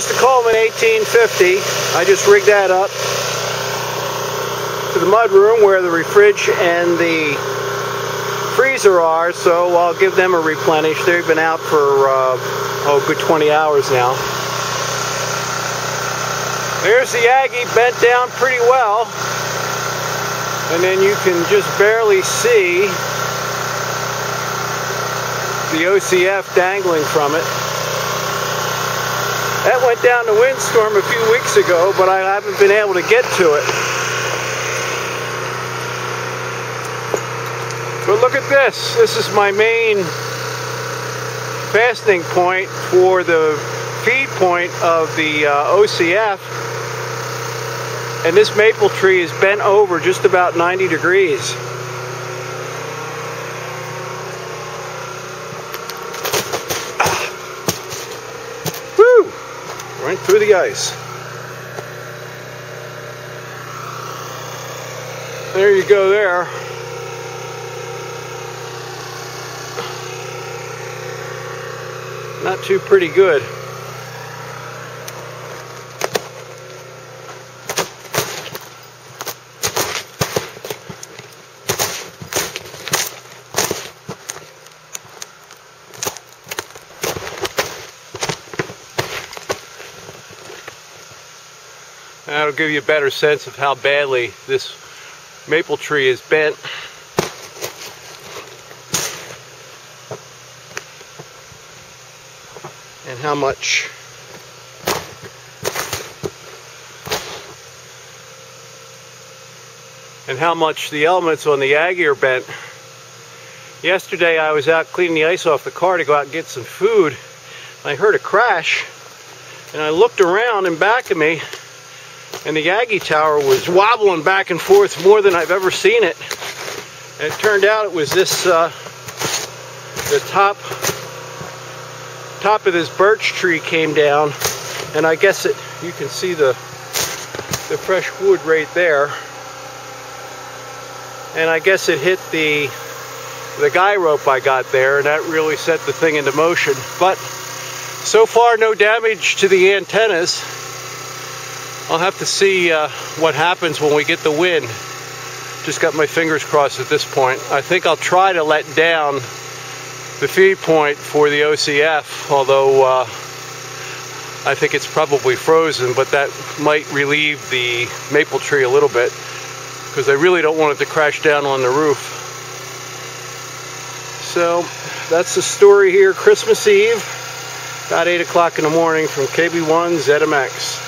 Here's the Coleman 1850. I just rigged that up to the mud room where the refrige and the freezer are, so I'll give them a replenish. They've been out for a good 20 hours now. There's the Aggie bent down pretty well, and then you can just barely see the OCF dangling from it. That went down the windstorm a few weeks ago, but I haven't been able to get to it. But look at this. This is my main fastening point for the feed point of the OCF. And this maple tree is bent over just about 90 degrees. Woo! Right through the ice. There you go there. Not too pretty good. That'll give you a better sense of how badly this maple tree is bent. And how much the elements on the Aggie are bent. Yesterday I was out cleaning the ice off the car to go out and get some food. I heard a crash and I looked around in back of me, and the Aggie tower was wobbling back and forth more than I've ever seen it. And it turned out it was this, the top of this birch tree came down, and I guess you can see the fresh wood right there. And I guess it hit the guy rope I got there, and that really set the thing into motion. But so far, no damage to the antennas. I'll have to see what happens when we get the wind. Just got my fingers crossed at this point. I think I'll try to let down the feed point for the OCF, although I think it's probably frozen, but that might relieve the maple tree a little bit, because I really don't want it to crash down on the roof. So that's the story here, Christmas Eve, about 8 o'clock in the morning from KB1 ZMX.